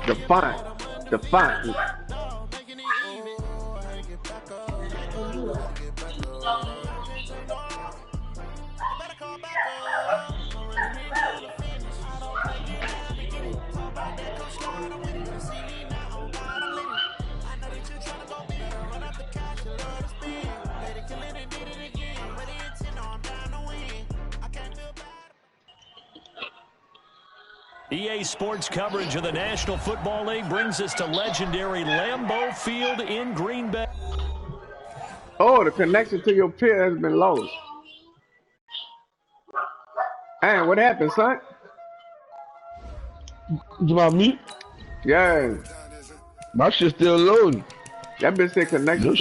The font. The font. EA Sports coverage of the National Football League brings us to legendary Lambeau Field in Green Bay. Oh, the connection to your peer has been lost. Hey, what happened, son? You about me? Yeah. My shit still loading. That bitch said connection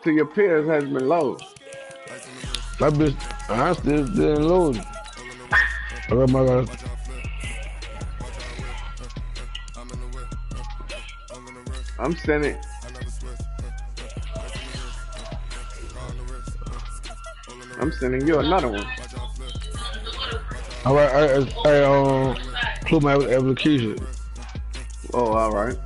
to your peers has been lost. My bitch, I still loading. Oh my God. I'm sending. I'm sending you another one. All right, I close my application. Oh, all right.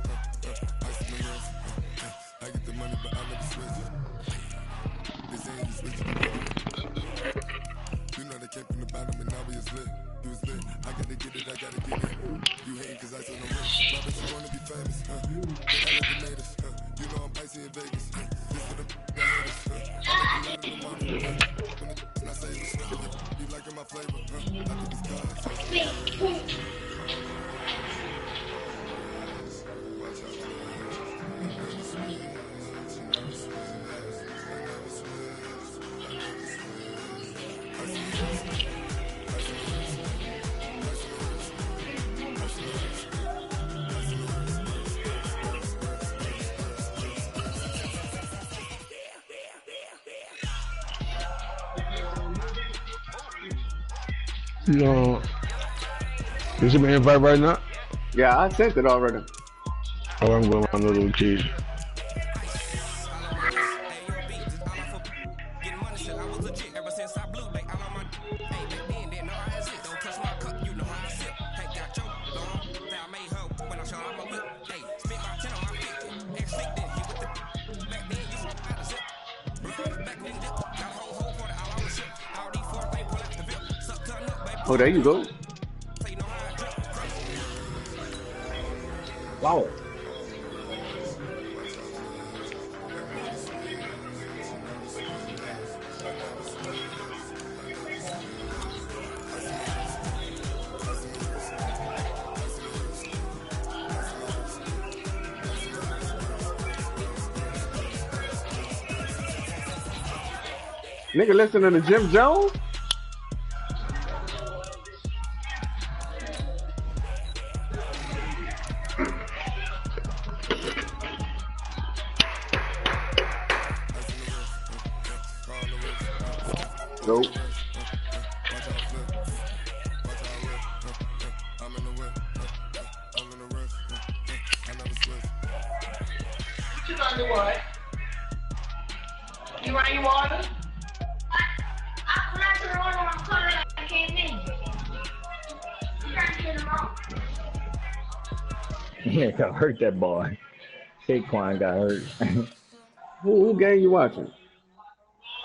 You see my invite right now? Yeah, I sent it already. Oh, I'm going on another occasion. Oh, there you go. Wow. Nigga listening to Jim Jones? Nope. What you gonna do, what? You want your water? When I turn on my color, I came in. You gotta get them off. Yeah, got hurt that boy. Saquon got hurt. Who game you watching?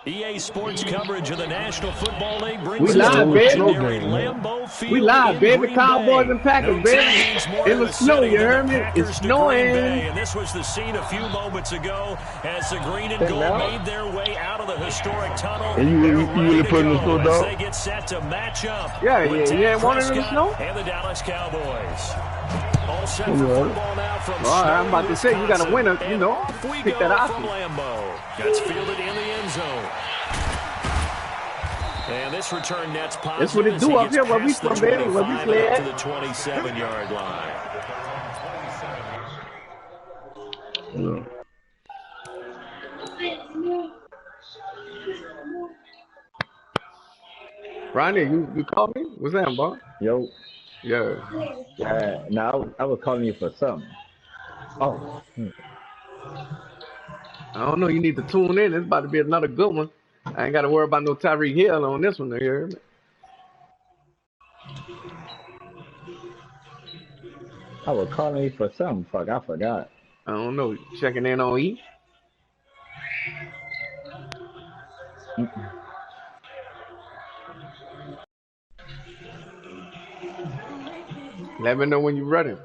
EA Sports coverage of the National Football League brings We us live, to baby. legendary Lambeau Field. We live, baby. Green Cowboys Bay. and Packers, No baby. team means more It to was the snow, city you than the heard me? Packers It's to Green Bay. snowing. And this was the scene a few moments ago as the green and gold made their way out of the historic tunnel. And you really put in the snow, as dog? they get set to match up Yeah, with you ain't wanted in the Prescott snow? and the Dallas Cowboys. All set for football now from All right, I'm about to say, you got a winner, Wisconsin. you know, And off we pick go that from option. Lambeau. Gets fielded in the end zone. And this return net's positive. That's what it do up here where we from, baby, where we play up at. to the 27-yard line. Yeah. Ronnie, you called me? What's that, boy? Yo. Yeah. No, I was calling you for something. Oh. I don't know. You need to tune in. It's about to be another good one. I ain't got to worry about no Tyreek Hill on this one here. I was calling you for something. Fuck, I forgot. I don't know. Checking in on E. Let me know when you're ready.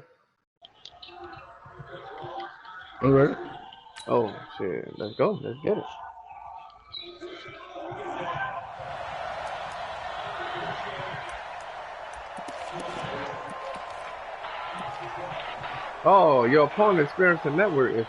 All right. Oh shit! Let's go. Let's get it. Oh, your opponent experienced a network issue.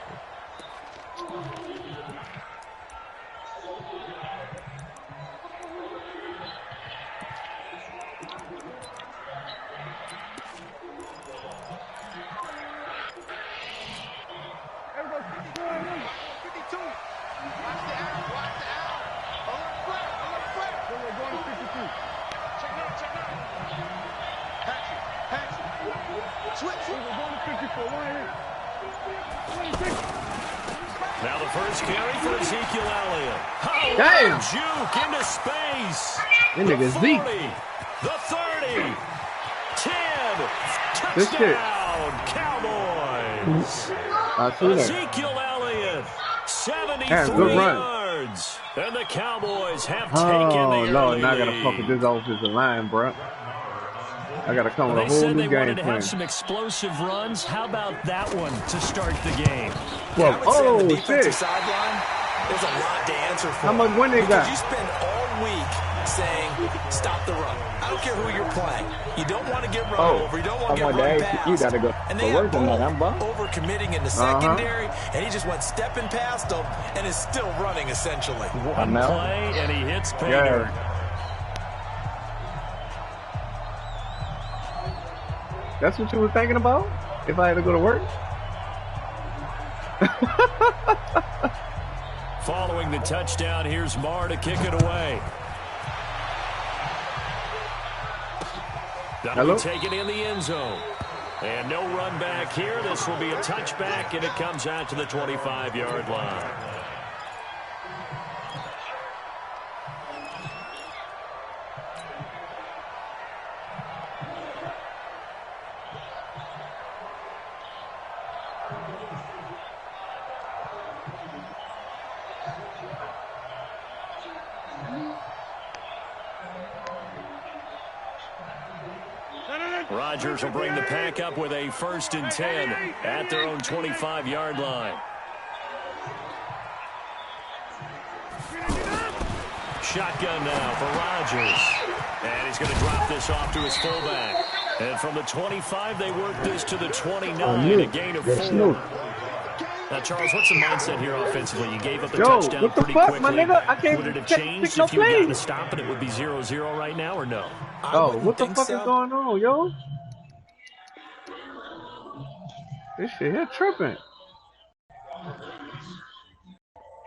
Now the first carry for Ezekiel Elliott. Damn! Juke into space. That nigga The Zeke. 40, the 30, 10, This shit. touchdown, Cowboys. I see that. Ezekiel Elliott, 73 Yeah, good run. yards. And the Cowboys have taken the Oh early Lord, now I gotta lead. fuck with this offensive line, bro. I gotta come with They a whole said new they game wanted to plan. have some explosive runs. How about that one to start the game? Well, I would say on the oh defensive shit! sideline, there's a lot to answer for. How much win they Because got? you spend all week saying, stop the run. I don't care who you're playing. You don't want to get run over. You don't want to get I'm on run the past. You gotta go And for they work had tonight. I'm both bummed. over-committing in the secondary, and he just went stepping past them and is still running, essentially. One play, and he hits pay dirt. That's what you were thinking about? If I had to go to work? Following the touchdown, here's Marr to kick it away. That'll Hello? be taken in the end zone. And no run back here. This will be a touchback, and it comes out to the 25-yard line. Rodgers will bring the pack up with a 1st and 10 at their own 25-yard line. Shotgun now for Rodgers. And he's going to drop this off to his fullback. And from the 25, they work this to the 29, a gain of 4. Now, Charles, what's the mindset here offensively? You gave up the touchdown what the pretty fuck, quickly. my nigga? I can't Would it have pick changed no if you had gotten a plays. stop and it would be 0-0 right now, or no? Oh, what the fuck is going on, yo? This shit here tripping.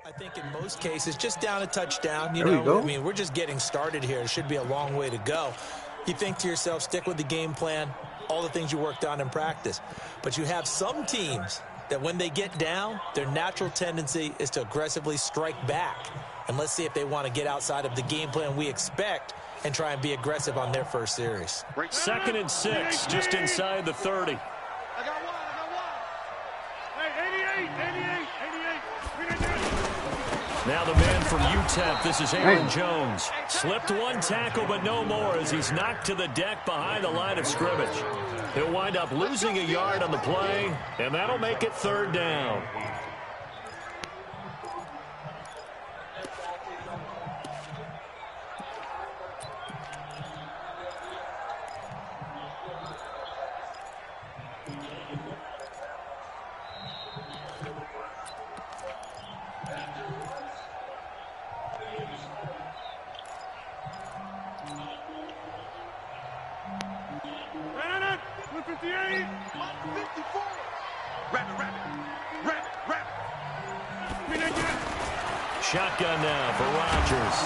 I think in most cases, just down a touchdown, you There we go. know, I mean, we're just getting started here. It should be a long way to go. You think to yourself, stick with the game plan, all the things you worked on in practice. But you have some teams that when they get down, their natural tendency is to aggressively strike back. And let's see if they want to get outside of the game plan we expect and try and be aggressive on their first series. 2nd and 6, just inside the 30. I got one. Hey, 88. Now the man from UTEP, this is Aaron Jones. Slipped one tackle, but no more as he's knocked to the deck behind the line of scrimmage. He'll wind up losing a yard on the play, and that'll make it 3rd down. Shotgun now for Rodgers.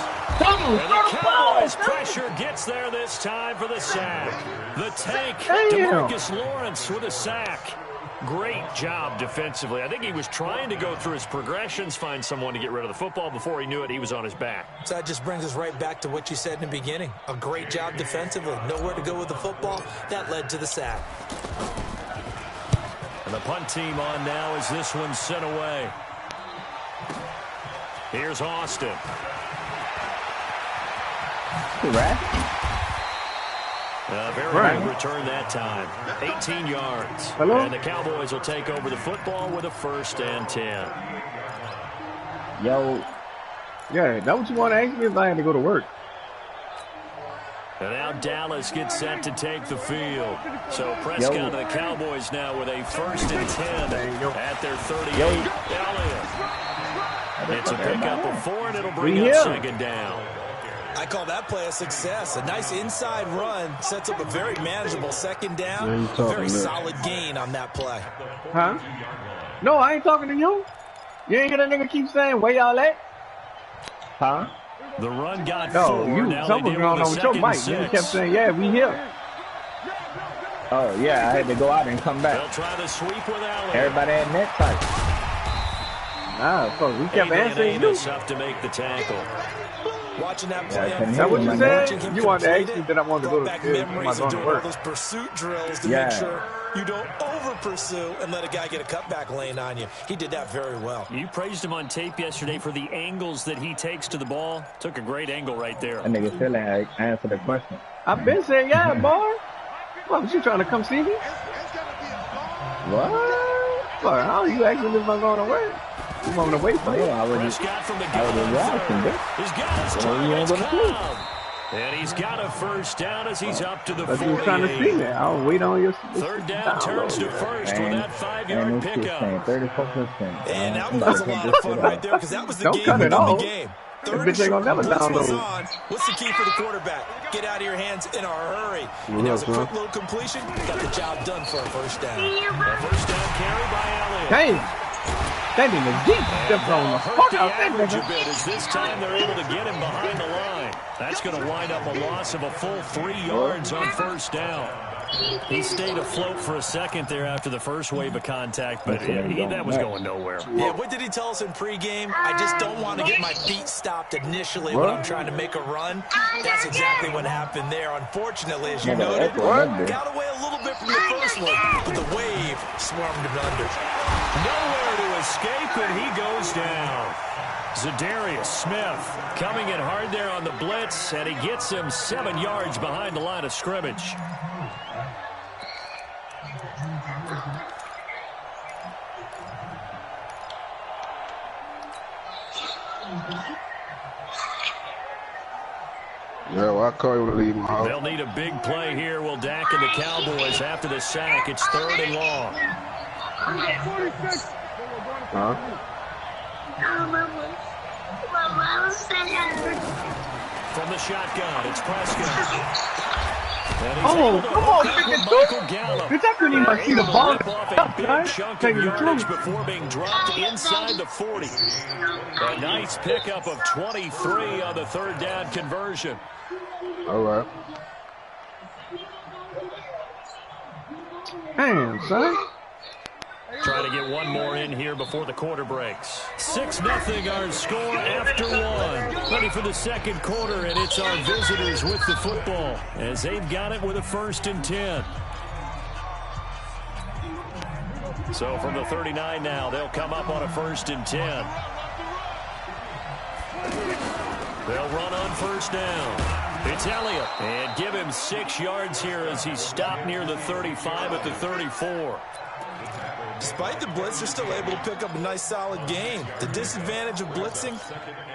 And the Cowboys pressure gets there this time for the sack. The tank, DeMarcus Lawrence with a sack. Great job defensively. I think he was trying to go through his progressions, find someone to get rid of the football. Before he knew it, he was on his back. So that just brings us right back to what you said in the beginning. A great job defensively. Nowhere to go with the football. That led to the sack. And the punt team on now as this one's sent away. Here's Austin. Very good return that time. 18 yards. Hello? And the Cowboys will take over the football with a 1st and 10. Yo. Yeah, that what you want to ask me if I had to go to work. And now Dallas gets set to take the field. So Prescott and the Cowboys now with a 1st and 10 at their 38. Elliott. It's a pickup of 4, and it'll bring up 2nd down. I call that play a success. A nice inside run sets up a very manageable 2nd down. Very solid gain on that play. Huh? No, I ain't talking to you. You ain't hear that nigga keep saying, where y'all at? Huh? The run got No, 4. you. Now Someone's going on with your mic. You kept saying, yeah, we here. Oh, yeah, I had to go out and come back. They'll try to sweep with Allen. Everybody had net touch. Nah, so we kept answering you. Up to make the tackle. Watching that play, Is that what you said? You wanted to ask me that I wanted to go to work. Those pursuit drills to make sure you don't over-pursue and let a guy get a cutback lane on you. He did that very well. You praised him on tape yesterday for the angles that he takes to the ball. Took a great angle right there. That nigga still ain't answer the question. I've been saying, yeah, boy. What, was you trying to come see me? What? What, how are you asking if I'm going to work? You want me to wait for you? I would Prescott from the gun. He's got his targets come. And he's got a 1st down as he's up to the 48. You was trying to see me. I'll wait on your 3rd down turns to 1st with that 5-yard pickup. 34%. And that was a lot of fun right there because that was the game within the game. That bitch ain't gonna never download. What's the key for the quarterback? Get out of your hands in a hurry. And that was a quick little completion. Got the job done for a 1st down. A 1st down carry by Elliott. Damn. That nigga deep stepped on the fuck out that nigga. nigga. As this time they're able to get him behind the line. That's going to wind up a loss of a full 3 yards on 1st down. He stayed afloat for a second there after the first wave of contact, but that was going nowhere. Yeah, what did he tell us in pregame? I just don't want to get my feet stopped initially when I'm trying to make a run. That's exactly what happened there. Unfortunately, as you noted, got away a little bit from the first one, but the wave swarmed him under. Nowhere to escape, and he goes down. Zadarius Smith coming in hard there on the blitz, and he gets him 7 yards behind the line of scrimmage. Yeah, well, I call you to leave my house. They'll need a big play here. Will Dak and the Cowboys after the sack. It's 3rd and long. Huh? From the shotgun, it's Prescott. Oh, come on, bitch, I couldn't even see the ball. A big chunk of yardage before being dropped inside the 40. A nice pickup of 23 on the 3rd down conversion. All right. Damn, son. Trying to get one more in here before the quarter breaks. 6-0 our score after 1. Ready for the 2nd quarter, and it's our visitors with the football as they've got it with a 1st and 10. So from the 39 now, they'll come up on a 1st and 10. They'll run on 1st down. It's Elliott, and give him 6 yards here as he's stopped near the 35 at the 34. Despite the blitz, they're still able to pick up a nice, solid gain. The disadvantage of blitzing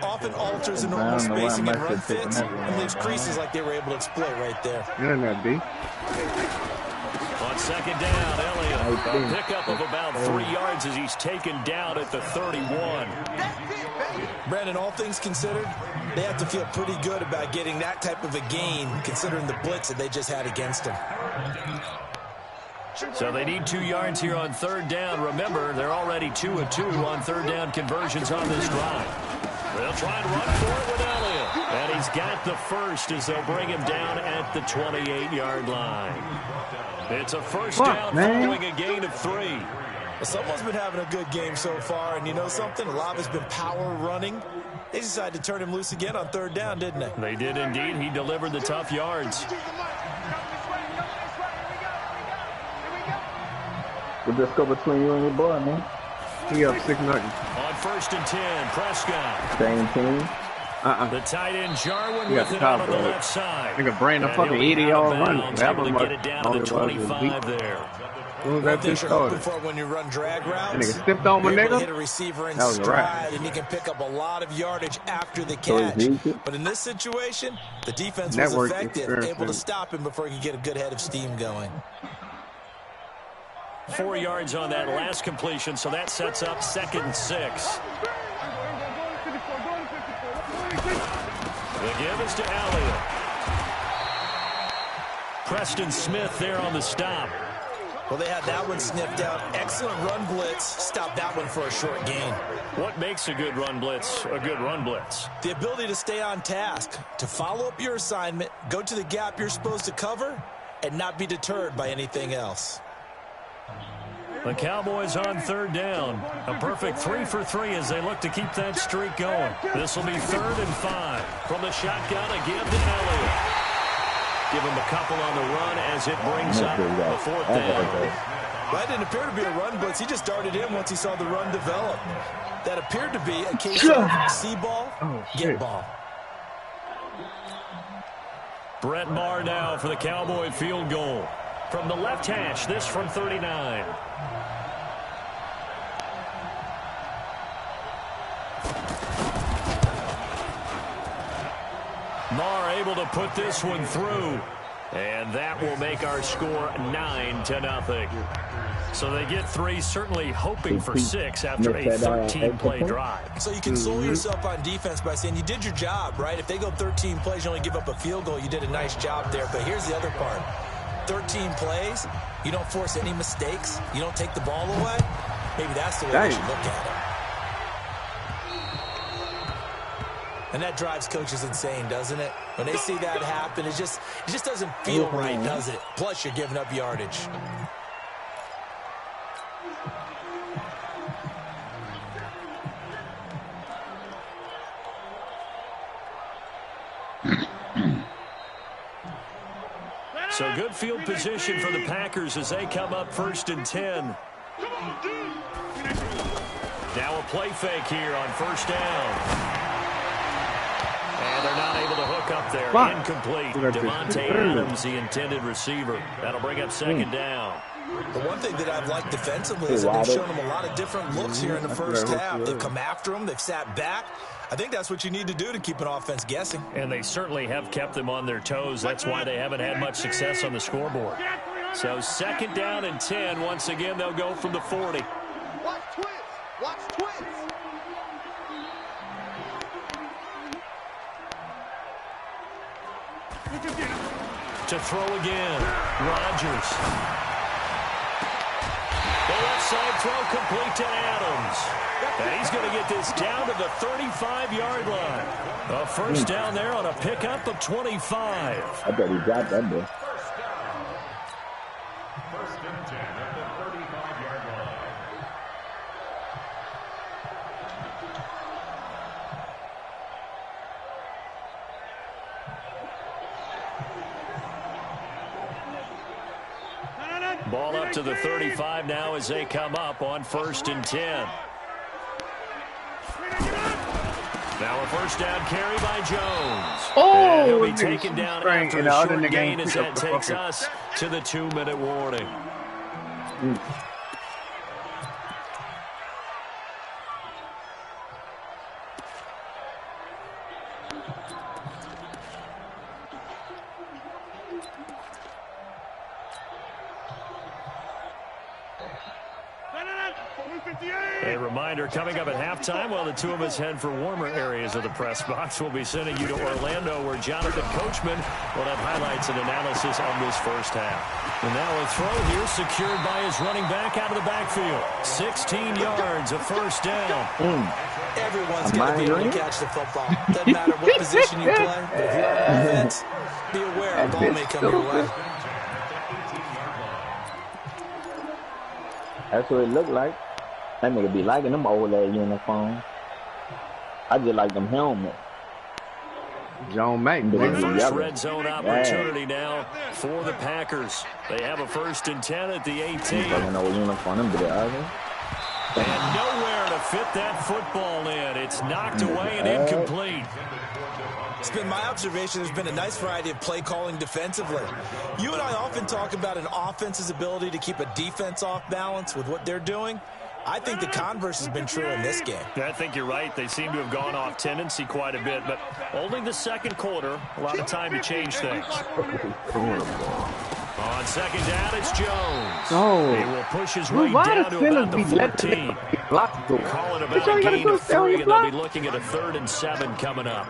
often alters the normal spacing and run fits and leaves creases like they were able to exploit right there. You're not B. On 2nd down, Elliott, a pickup of about 3 yards as he's taken down at the 31. Brandon, all things considered, they have to feel pretty good about getting that type of a gain considering the blitz that they just had against them. So they need 2 yards here on 3rd down. Remember, they're already 2 of 2 on 3rd down conversions on this drive. They'll try and run for it with Elliott. And he's got the 1st as they'll bring him down at the 28-yard line. It's a 1st down following a gain of 3. Well, someone's been having a good game so far, and you know something? A lot has been power running. They decided to turn him loose again on 3rd down, didn't they? They did indeed. He delivered the tough yards. What's the score between you and your boy, man? We up 6-0. On 1st and 10, Prescott. Same team. The tight end Jarwin Yeah, with it out on the top, left side. Nigga, brain a And fucking he'll be 80-yard out of run. bounds, That able was to get it down to the much- 25 there. What was One that thing bitch you're hoping started? for when you run drag routes, That nigga stepped on my you're able to nigga? hit a receiver in That was a wrap. stride, and he can pick up a lot of yardage after the So catch. it's easy. But in this situation, the defense Network was effective, experience, able to man. stop him before he could get a good head of steam going. 4 yards on that last completion, so that sets up 2nd and 6. The give is to Elliott. Preston Smith there on the stop. Well, they had that one sniffed out. Excellent run blitz. Stopped that one for a short gain. What makes a good run blitz a good run blitz? The ability to stay on task, to follow up your assignment, go to the gap you're supposed to cover, and not be deterred by anything else. The Cowboys on 3rd down. A perfect 3 for 3 as they look to keep that streak going. This will be 3rd and 5. From the shotgun, a give to Elliott. Give him a couple on the run as it brings up the 4th down. That didn't appear to be a run blitz. He just darted in once he saw the run develop. That appeared to be a case of see ball, get ball. Brett Maher now for the Cowboy field goal. From the left hash, this from 39. Maher able to put this one through. And that will make our score 9-0. So they get 3, certainly hoping for 6 after a 13-play drive. So you console yourself on defense by saying you did your job, right? If they go 13 plays, you only give up a field goal, you did a nice job there. But here's the other part. 13 plays, you don't force any mistakes, you don't take the ball away. Maybe that's the way you should look at it. And that drives coaches insane, doesn't it? When they see that happen, it just doesn't feel right, does it? Plus, you're giving up yardage. So good field position for the Packers as they come up 1st and 10. Now a play fake here on 1st down. And they're not able to hook up there. Incomplete. Devontae Adams, the intended receiver. That'll bring up 2nd down. The one thing that I've liked defensively is that they've shown them a lot of different looks here in the first half. They've come after them. They've sat back. I think that's what you need to do to keep an offense guessing. And they certainly have kept them on their toes. That's why they haven't had much success on the scoreboard. So 2nd down and 10. Once again, they'll go from the 40. Watch twins. Watch twins. To throw again. Rodgers. The left side throw complete to Adams. And he's going to get this down to the 35-yard line. A 1st down there on a pickup of 25. I bet he dropped that bit. Ball up to the 35 now as they come up on 1st and 10. Now a 1st down carry by Jones. And he'll be taken down after a short gain as that takes us to the 2-minute warning. A reminder, coming up at halftime, while the two of us head for warmer areas of the press box, we'll be sending you to Orlando, where Jonathan Coachman will have highlights and analysis on this first half. And now a throw here secured by his running back out of the backfield. 16 yards, a 1st down. Everyone's going to be able to catch the football. Doesn't matter what position you play, but if you're on offense, be aware a ball may come your way. That's what it looked like. That nigga be liking them old ass uniforms. I just like them helmets. John Mack, First red zone opportunity now for the Packers. They have a 1st and 10 at the 18. And nowhere to fit that football in. It's knocked away and incomplete. It's been my observation there's been a nice variety of play calling defensively. You and I often talk about an offense's ability to keep a defense off balance with what they're doing. I think the converse has been true in this game. I think you're right. They seem to have gone off tendency quite a bit, but only the second quarter, a lot of time to change things. On 2nd down, it's Jones. Oh. He will push his way down to about the 14. Call it about a gain of 3, and they'll be looking at a 3rd and 7 coming up.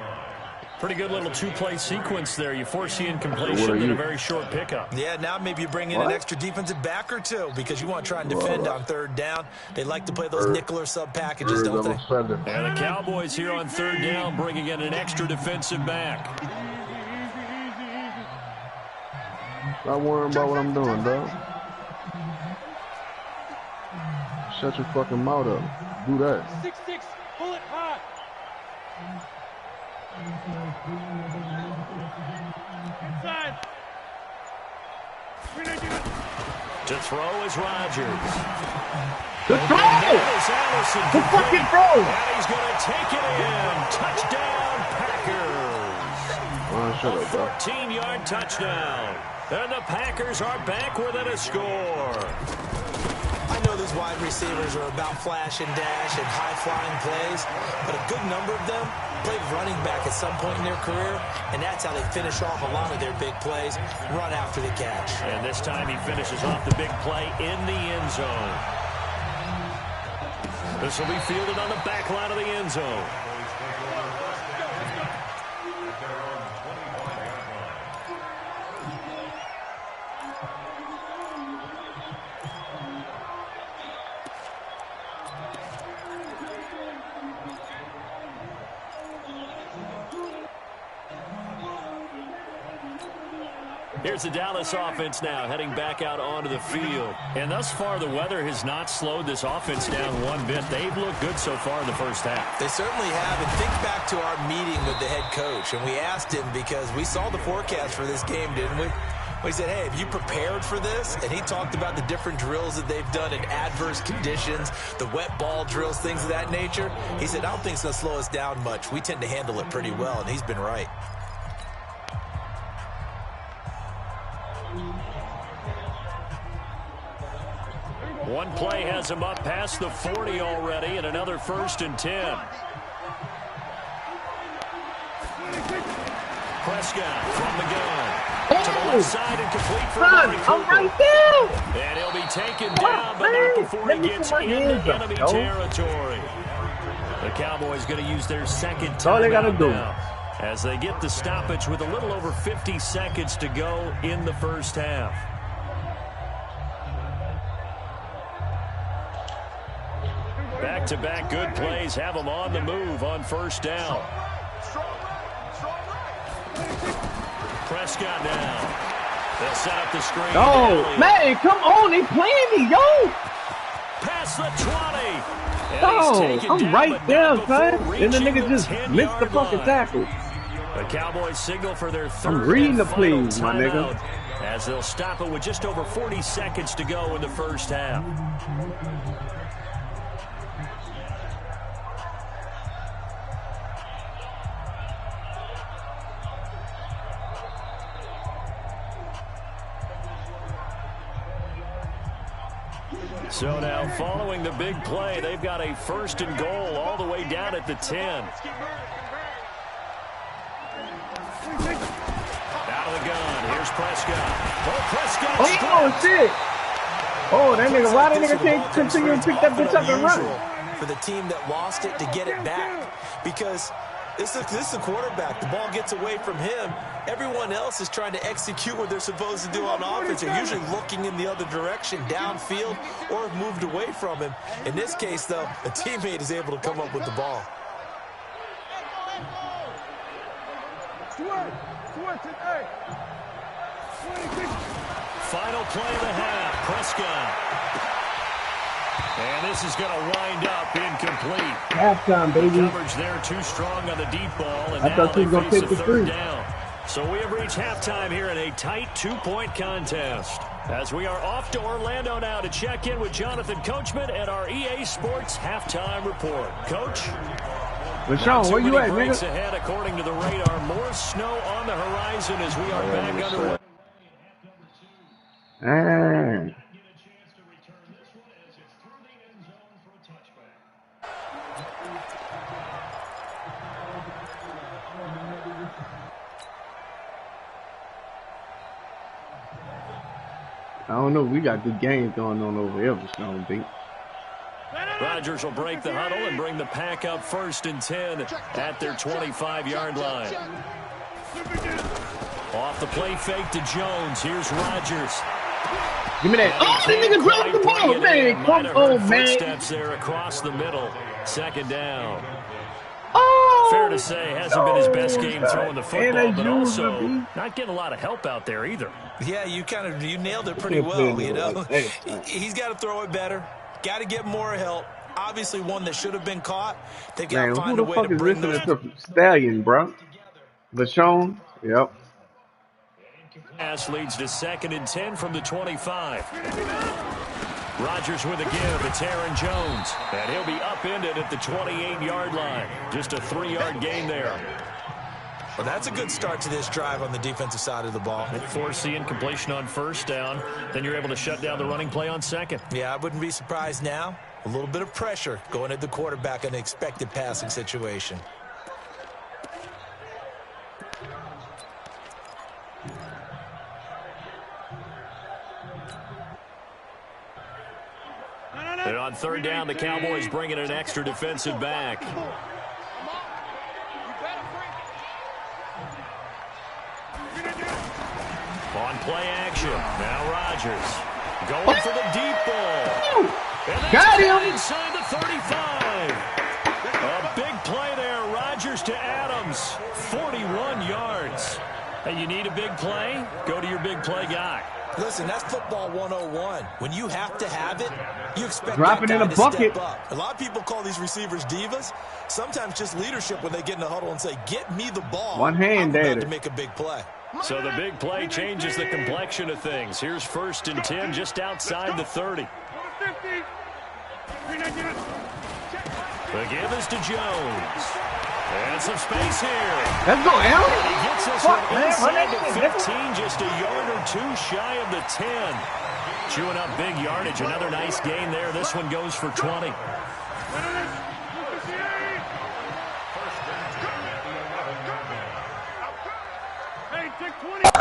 Pretty good little 2-play sequence there. You force the incompletion in a very short pickup. Yeah, now maybe you bring in an extra defensive back or two because you want to try and defend on 3rd down. They like to play those nickel or sub packages, don't they? And the Cowboys here on 3rd down bringing in an extra defensive back. Stop worrying about what I'm doing, dog. Shut your fucking mouth up. Do that. 6'6", pull it high. Inside. To throw is Rodgers. The throw! The fucking throw! And he's going to take it in. Touchdown, Packers. A 14-yard touchdown. And the Packers are back within a score. I know these wide receivers are about flash and dash and high-flying plays, but a good number of them played running back at some point in their career, and that's how they finish off a lot of their big plays, run after the catch. And this time he finishes off the big play in the end zone. This will be fielded on the back line of the end zone. Here's the Dallas offense now heading back out onto the field. And thus far, the weather has not slowed this offense down one bit. They've looked good so far in the first half. They certainly have. And think back to our meeting with the head coach. And we asked him because we saw the forecast for this game, didn't we? We said, hey, have you prepared for this? And he talked about the different drills that they've done in adverse conditions, the wet ball drills, things of that nature. He said, I don't think it's going to slow us down much. We tend to handle it pretty well, and he's been right. One play has him up past the 40 already, and another 1st and 10. Prescott from the gun. To the left side and complete for Murray Cooper. I'm right there. And he'll be taken down, but not before he gets into enemy territory. The Cowboys going to use their second timeout now as they get the stoppage with a little over 50 seconds to go in the first half. Back-to-back good plays have them on the move on 1st down. Prescott now. They'll set up the screen. Oh, man, come on. They playing me, yo. Past the 20. Oh, I'm right there, son. And the nigga just missed the fucking tackle. The Cowboys signal for their 3rd I'm reading the and final plays, my nigga. timeout as they'll stop it with just over 40 seconds to go in the first half. So now, following the big play, they've got a 1st and goal all the way down at the 10. Out of the gun, here's Prescott. Oh, Prescott! Oh, shit! Oh, that nigga, why that nigga can't continue to pick that bitch up and run? For the team that lost it to get it back. Because this is a quarterback. The ball gets away from him. Everyone else is trying to execute what they're supposed to do on offense. They're usually looking in the other direction, downfield, or have moved away from him. In this case, though, a teammate is able to come up with the ball. Final play of the half. Prescott. And this is going to wind up incomplete. Halftime, baby. Coverage there too strong on the deep ball, and I now thought they you were gonna face take a the third three. down. So we have reached halftime here in a tight 2-point contest. As we are off to Orlando now to check in with Jonathan Coachman and our EA Sports halftime report. Coach? LaShawn, where you at, breaks nigga? ahead according to the radar. More snow on the horizon as we are back underway. I don't know. We got good games going on over here, LaShawn B. Rodgers will break the huddle and bring the pack up 1st and 10 at their 25-yard line. Off the play fake to Jones. Here's Rodgers. Give me that. Oh, this nigga dropped the ball, man. Come on, man. Footsteps there across the middle. 2nd down. Oh, Fair to say, hasn't been his best game throwing the football, but also usually. not getting a lot of help out there either. Yeah, you nailed it pretty well, you know. He's got to throw it better. Got to get more help. Obviously, one that should have been caught. They got to find a way to bring those. Who the fuck is listening to Stallion, bro? LaShawn? Yep. Pass leads to 2nd and 10 from the 25. Rodgers with a give. It's Aaron Jones. And he'll be upended at the 28-yard line. Just a 3-yard gain there. Well, that's a good start to this drive on the defensive side of the ball. Force the incompletion on 1st down. Then you're able to shut down the running play on 2nd. Yeah, I wouldn't be surprised now. A little bit of pressure going at the quarterback in an expected passing situation. And on 3rd down, the Cowboys bringing an extra defensive back. On play action, now Rodgers going for the deep ball. Got him. Inside the 35. A big play there, Rodgers to Adams, 41 yards. Hey, you need a big play? Go to your big play guy. Listen, that's football 101. When you have to have it, you expect Dropping that guy in a to bucket. step up. A lot of people call these receivers divas. Sometimes just leadership when they get in the huddle and say, get me the ball. One hand, I'm about David. to make a big play. So the big play changes the complexion of things. Here's 1st and 10 just outside the 30. The give is to Jones. And some space here. Let's go, Aaron. He gets this Fuck, one man, run inside that the shit, 15, just a yard or two shy of the 10. Chewing up big yardage. Another nice gain there. This one goes for 20. Hey, take 26.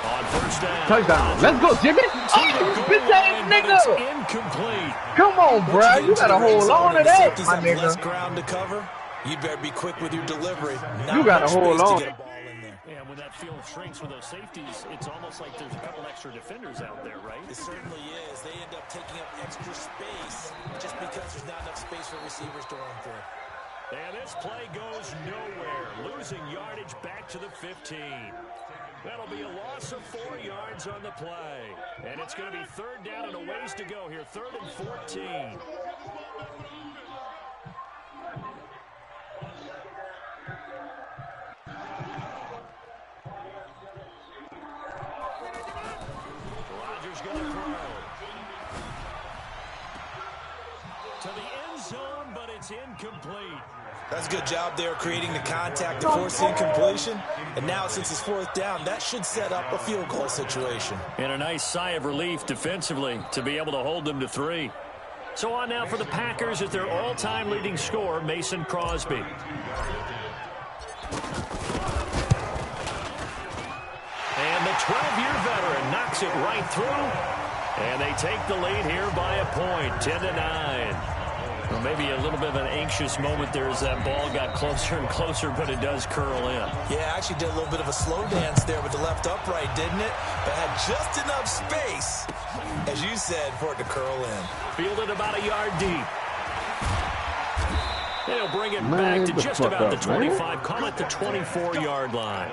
On 1st down. Touchdown. Let's go, Jimmy. Oh, you bitch ass nigga. Incomplete. Come on, bro. You gotta hold on to that, my Less nigga. ground to cover. You better be quick with your delivery. You gotta hold on. Yeah, when that field shrinks with those safeties, it's almost like there's a couple extra defenders out there, right? It certainly is. They end up taking up extra space just because there's not enough space for receivers to run through. And this play goes nowhere. Losing yardage back to the 15. That'll be a loss of 4 yards on the play. And it's going to be 3rd down and a ways to go here. 3rd and 14. Rodgers going to throw. To the end zone, but it's incomplete. That's a good job there creating the contact to force the incompletion. And now since it's 4th down, that should set up a field goal situation. And a nice sigh of relief defensively to be able to hold them to 3. So on now for the Packers at their all-time leading scorer, Mason Crosby. And the 12-year veteran knocks it right through. And they take the lead here by a point, 10-9. Well, maybe a little bit of an anxious moment there as that ball got closer and closer, but it does curl in. Yeah, actually did a little bit of a slow dance there with the left upright, didn't it? But had just enough space, as you said, for it to curl in. Fielded about a yard deep. They'll bring it back to just about the 25. Call it the 24-yard line.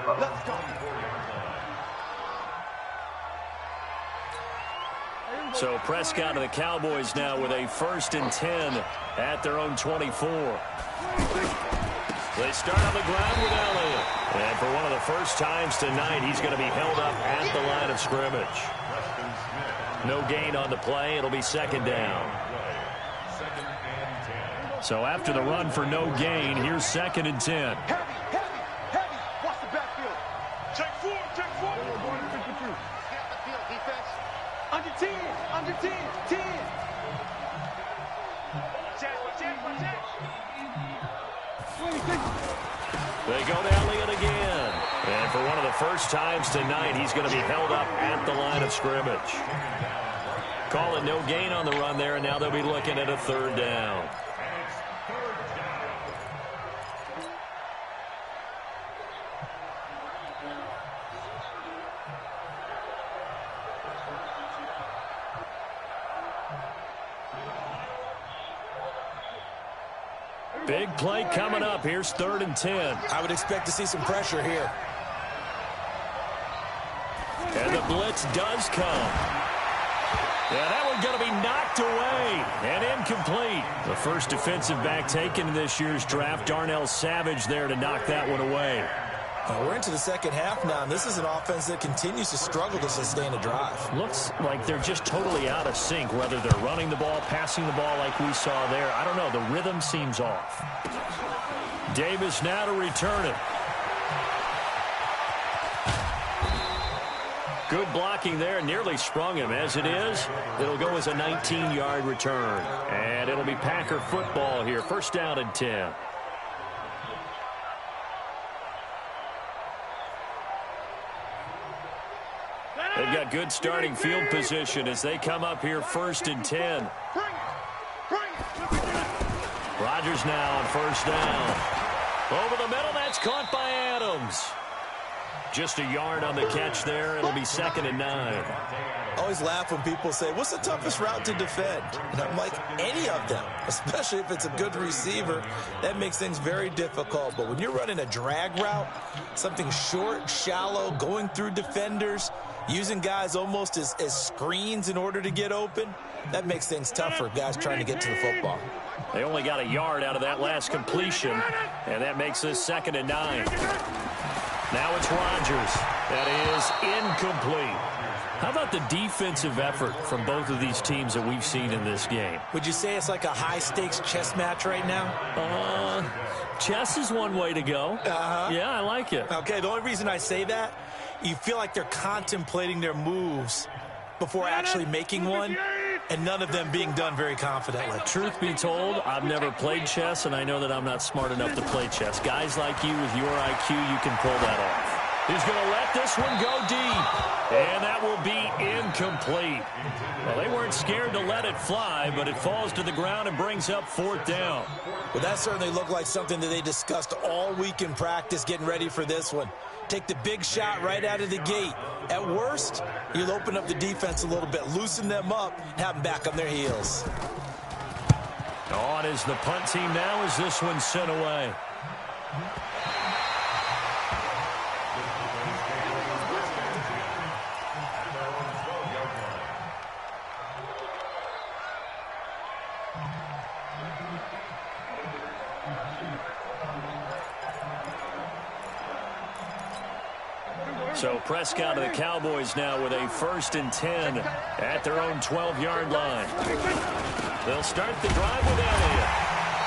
So Prescott and the Cowboys now with a 1st and 10 at their own 24. They start on the ground with Elliott. And for one of the first times tonight, he's going to be held up at the line of scrimmage. No gain on the play. It'll be 2nd down. So after the run for no gain, here's 2nd and 10. Heavy. Watch the backfield. Check 4. Check 4. Snap the field, defense. Under 10. 10. Watch out. They go to Elliott again. And for one of the first times tonight, he's going to be held up at the line of scrimmage. Call it no gain on the run there, and now they'll be looking at a 3rd down. Big play coming up. Here's 3rd and 10. I would expect to see some pressure here. And the blitz does come. Yeah, that one's going to be knocked away and incomplete. The first defensive back taken in this year's draft, Darnell Savage, there to knock that one away. We're into the 2nd half now, and this is an offense that continues to struggle to sustain a drive. Looks like they're just totally out of sync, whether they're running the ball, passing the ball like we saw there. I don't know. The rhythm seems off. Davis now to return it. Good blocking there. Nearly sprung him. As it is, it'll go as a 19-yard return. And it'll be Packer football here. 1st down and 10. They've got good starting field position as they come up here 1st and 10. Rodgers now on 1st down. Over the middle, that's caught by Adams. Just a yard on the catch there. It'll be 2nd and 9. I always laugh when people say, what's the toughest route to defend? And I'm like, any of them, especially if it's a good receiver. That makes things very difficult. But when you're running a drag route, something short, shallow, going through defenders, using guys almost as screens in order to get open, that makes things tough for guys trying to get to the football. They only got a yard out of that last completion, and that makes this 2nd and 9. Now it's Rodgers. That is incomplete. How about the defensive effort from both of these teams that we've seen in this game? Would you say it's like a high-stakes chess match right now? Chess is one way to go. Yeah, I like it. Okay, the only reason I say that, you feel like they're contemplating their moves before actually making one, and none of them being done very confidently. Truth be told, I've never played chess, and I know that I'm not smart enough to play chess. Guys like you with your IQ, you can pull that off. He's going to let this one go deep, and that will be incomplete. Well, they weren't scared to let it fly, but it falls to the ground and brings up 4th down. Well, that certainly looked like something that they discussed all week in practice getting ready for this one. Take the big shot right out of the gate. At worst, you'll open up the defense a little bit, loosen them up, have them back on their heels. On is the punt team now as this one's sent away. So Prescott and the Cowboys now with a 1st and 10 at their own 12-yard line. They'll start the drive with Elliott.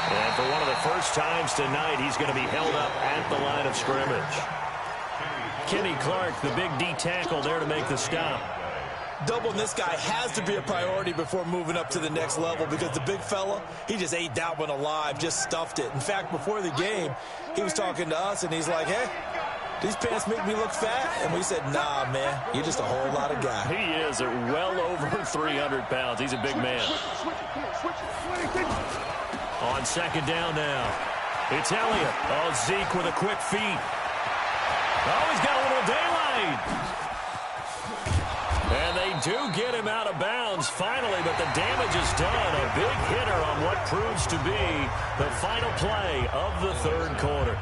And for one of the first times tonight, he's going to be held up at the line of scrimmage. Kenny Clark, the big D tackle there to make the stop. Doubling this guy has to be a priority before moving up to the next level because the big fella, he just ate that one alive, just stuffed it. In fact, before the game, he was talking to us, and he's like, hey, these pants make me look fat? And we said, nah, man, you're just a whole lot of guy. He is at well over 300 pounds. He's a big man. On 2nd down now, it's Elliott. Oh, Zeke with a quick feed. Oh, he's got a little daylight. And they do get him out of bounds finally, but the damage is done. A big hitter on what proves to be the final play of the 3rd quarter.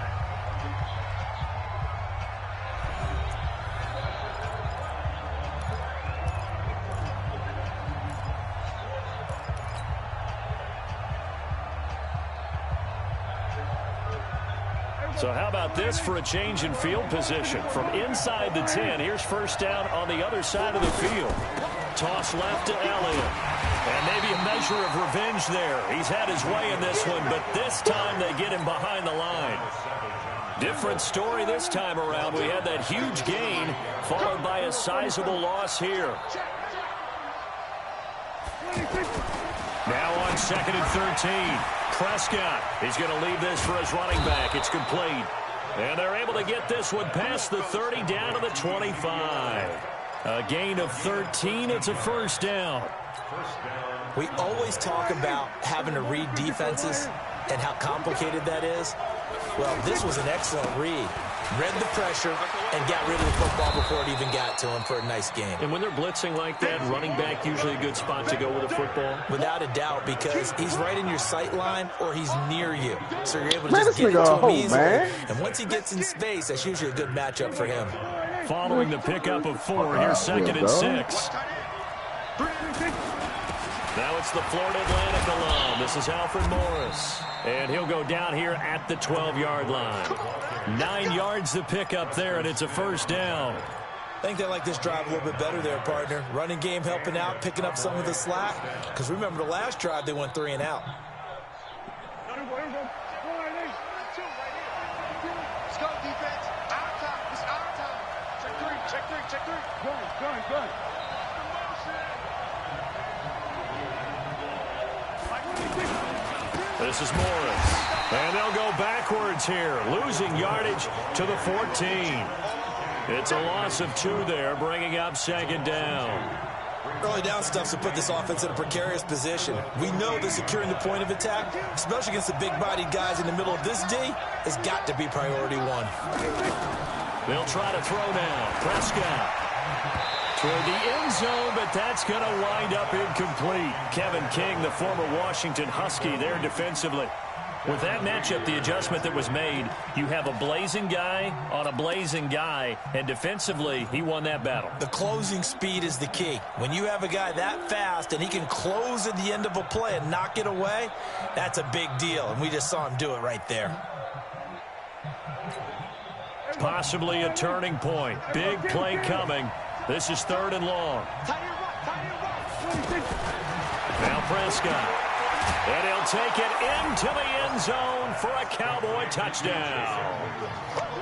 So how about this for a change in field position? From inside the 10, here's first down on the other side of the field. Toss left to Elliott. And maybe a measure of revenge there. He's had his way in this one, but this time they get him behind the line. Different story this time around. We had that huge gain followed by a sizable loss here. Now on 2nd and 13. Prescott, he's going to leave this for his running back. It's complete. And they're able to get this one past the 30 down to the 25. A gain of 13. It's a first down. We always talk about having to read defenses and how complicated that is. Well, this was an excellent read. Read the pressure and got rid of the football before it even got to him for a nice game. And when they're blitzing like that, running back usually a good spot to go with the football? Without a doubt, because he's right in your sight line or he's near you. So you're able to just get it to him easily. And once he gets in space, that's usually a good matchup for him. Following the pickup of 4, here's 2nd and 6. Now it's the Florida Atlantic alum. This is Alfred Morris. And he'll go down here at the 12-yard line. 9 yards to pick up there, and it's a first down. I think they like this drive a little bit better there, partner. Running game helping out, picking up some of the slack. Because remember the last drive, they went 3 and out. Let's go, defense. Our time. It's our time. Check 3. Gun. This is Morris. And they'll go backwards here, losing yardage to the 14. It's a loss of 2 there, bringing up 2nd down. Early down stuff to put this offense in a precarious position. We know that securing the point of attack, especially against the big-bodied guys in the middle of this D, has got to be priority 1. They'll try to throw now. Prescott toward the end zone, but that's going to wind up incomplete. Kevin King, the former Washington Husky, there defensively. With that matchup, the adjustment that was made, you have a blazing guy on a blazing guy, and defensively, he won that battle. The closing speed is the key. When you have a guy that fast and he can close at the end of a play and knock it away, that's a big deal, and we just saw him do it right there. Possibly a turning point. Big play coming. This is 3rd and long. Now Prescott. And he'll take it into the end zone for a Cowboy touchdown.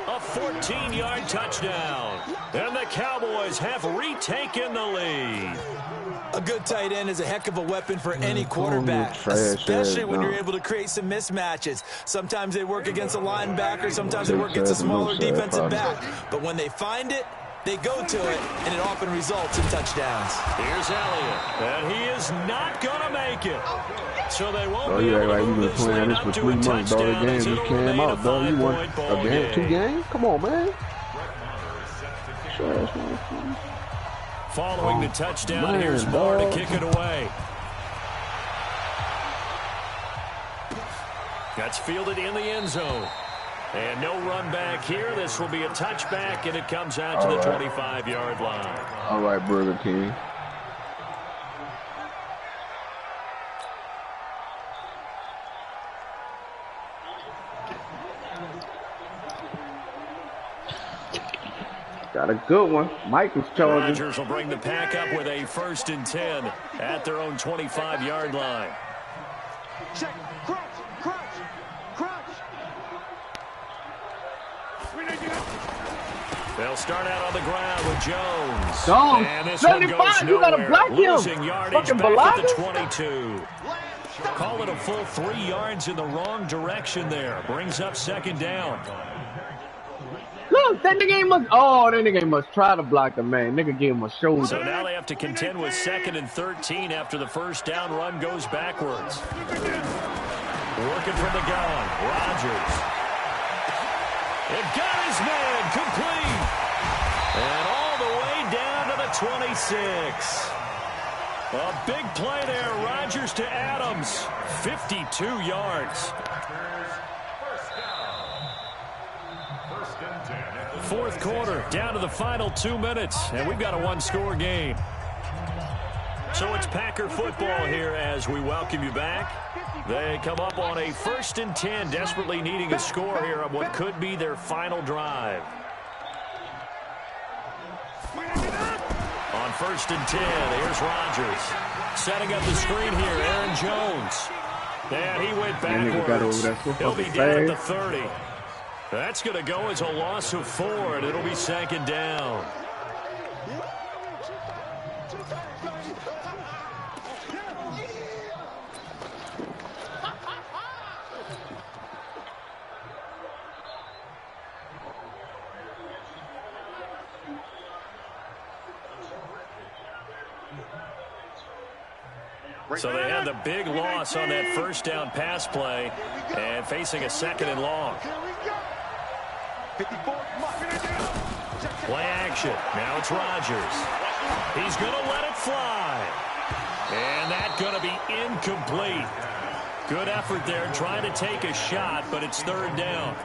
A 14-yard touchdown. And the Cowboys have retaken the lead. A good tight end is a heck of a weapon for any quarterback, especially when you're able to create some mismatches. Sometimes they work against a linebacker. Sometimes they work against a smaller defensive back. But when they find it, they go to it, and it often results in touchdowns. Here's Elliott, and he is not going to make it. So they won't be able to move this lead up to a touchdown as it'll remain a 5-point ball game. 2 games? Come on, man. Following the touchdown, here's Moore to kick it away. That's fielded in the end zone. And no run back here. This will be a touchback, and it comes out to the 25-yard line. All right, Burger King. Got a good one. Mike was charging. Rodgers will bring the pack up with a 1st and 10 at their own 25-yard line. Check. Crunch. They'll start out on the ground with Jones. Jones, and this one goes you got to nowhere. block him. Losing yardage Fucking back at the Balaga? 22. Call it a full 3 yards in the wrong direction there. Brings up 2nd down. Look, that nigga must try to block the man. Nigga gave him a shoulder. So now they have to contend with 2nd and 13 after the first down run goes backwards. Working from the gun, Rodgers. It got his man complete. And all the way down to the 26. A big play there, Rodgers to Adams. 52 yards. 4th quarter, down to the final 2 minutes, and we've got a 1-score game. So it's Packer football here as we welcome you back. They come up on a 1st and 10, desperately needing a score here on what could be their final drive. On 1st and 10, here's Rodgers. Setting up the screen here, Aaron Jones. And he went backwards. He'll be down at the 30. That's going to go as a loss of 4, and it'll be 2nd down. So they had the big loss on that 1st down pass play and facing a 2nd and long. Play action. Now it's Rodgers. He's going to let it fly. And that's going to be incomplete. Good effort there trying to take a shot, but it's 3rd down.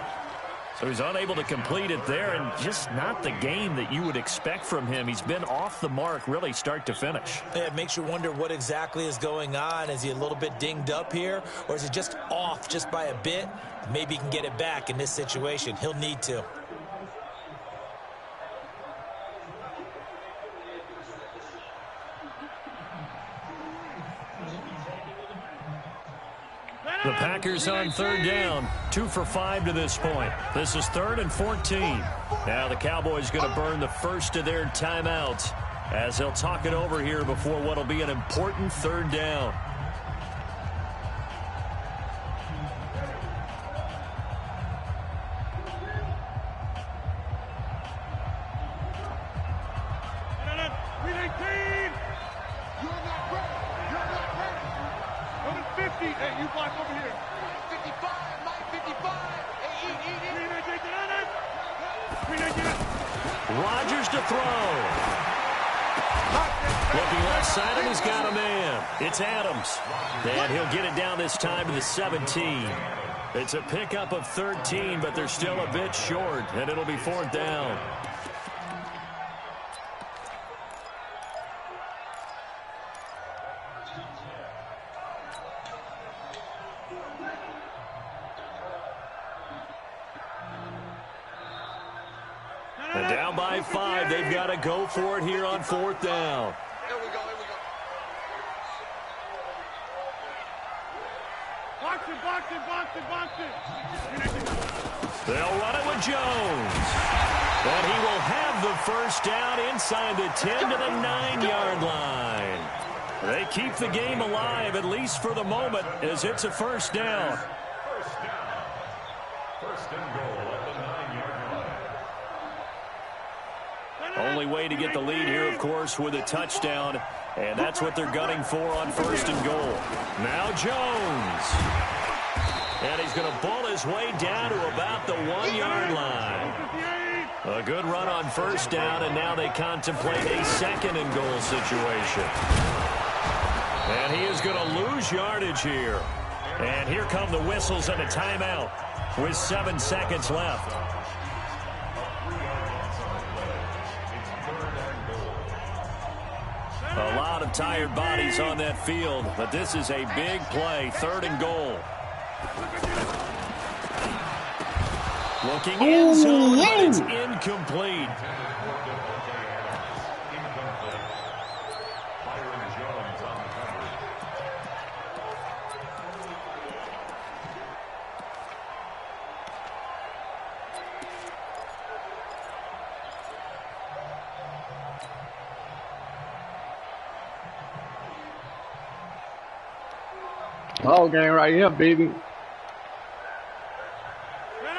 So he's unable to complete it there, and just not the game that you would expect from him. He's been off the mark really start to finish. Yeah, it makes you wonder what exactly is going on. Is he a little bit dinged up here, or is he just off just by a bit? Maybe he can get it back in this situation. He'll need to. The Packers on 3rd down, 2 for 5 to this point. This is 3rd and 14. Now the Cowboys going to burn the first of their timeouts as they'll talk it over here before what will be an important 3rd down. Rodgers to throw. Looking left side, and he's got a man. It's Adams. And he'll get it down this time to the 17. It's a pickup of 13, but they're still a bit short, and it'll be 4th down. And down by 5, they've got to go for it here on 4th down. Here we go. Box it. They'll run it with Jones. But he will have the 1st down inside the 10 to the 9-yard line. They keep the game alive, at least for the moment, as it's a 1st down. First and goal at the 9-yard line. Only way to get the lead here, of course, with a touchdown. And that's what they're gunning for on 1st and goal. Now Jones. And he's going to bull his way down to about the 1-yard line. A good run on 1st down, and now they contemplate a 2nd and goal situation. And he is going to lose yardage here. And here come the whistles and a timeout with 7 seconds left. A lot of tired bodies on that field, but this is a big play, 3rd and goal. Looking in zone, but it's incomplete. Ball game right here, baby.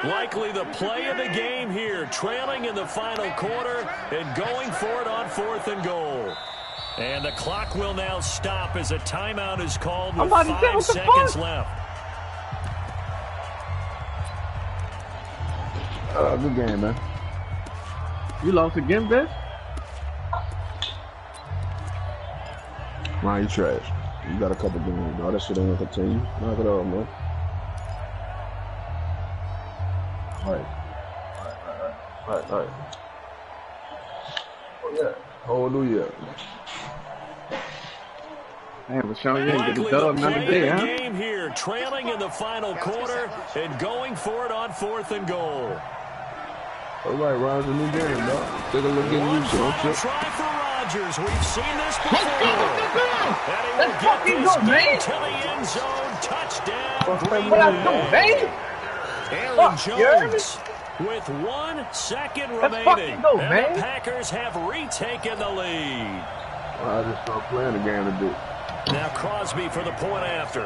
Likely the play of the game here, trailing in the final quarter and going for it on 4th and goal. And the clock will now stop as a timeout is called with 5 seconds left. Good game, man. You lost again, bitch? Man, you trash. You got a couple games, bro. That shit ain't gonna continue. Knock it off, man. All right. Oh, yeah. Hallelujah. Man, Rashawn, you didn't get Likely the to dub another play day, the huh? game here, trailing in the final quarter and going for it on 4th and goal. All right, Ron's a new game, dog. Take a look at One you, so don't final trip. try for Rodgers. We've seen this before. And he Let's will get fucking this go, man. to the end zone. Touchdown, Green What I do, Bay. man? Aaron Fuck, you heard me? Jones with 1 second Let's remaining. fucking go, and man. the Packers have retaken the lead. I just started playing the game a bit. Now Crosby for the point after.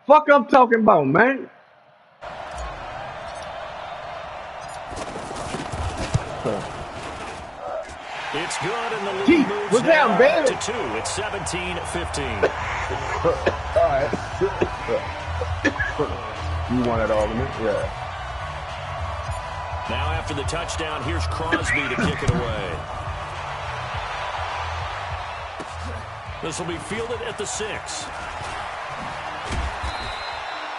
Fuck I'm talking about, man. It's good, and the lead Gee, moves what's down, now baby? to 2. It's 17-15. All right. You want that argument? Yeah. Now after the touchdown, here's Crosby to kick it away. This will be fielded at the 6.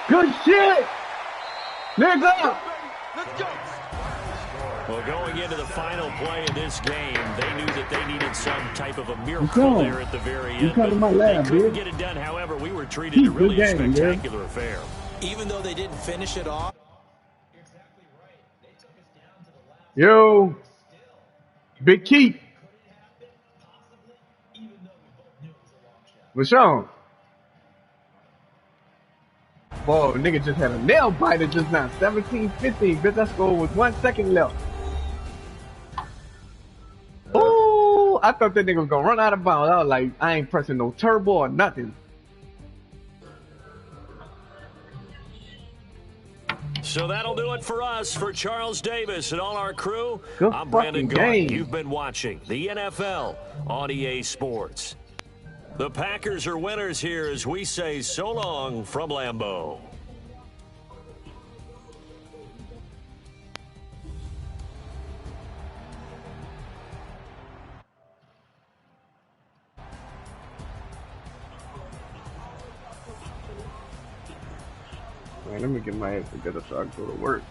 Good shit. Nigga. Let's go. Well, going into the final play of this game, they knew that they needed some type of a miracle there at the very end. come to my lab, they couldn't dude. get it done. However, we were treated to really a spectacular affair. Even though they didn't finish it off. Yo. Big Keith. Rashawn. Boy, nigga just had a nail biter just now. 17-15. Bitch, that score with 1 second left. Ooh, I thought that nigga was gonna run out of bounds. I was like, I ain't pressing no turbo or nothing. So that'll do it for us. For Charles Davis and all our crew, Good I'm Brandon fucking Garden. game. You've been watching the NFL on EA Sports. The Packers are winners here as we say so long from Lambeau. Man, let me get my ass together so I can go to work.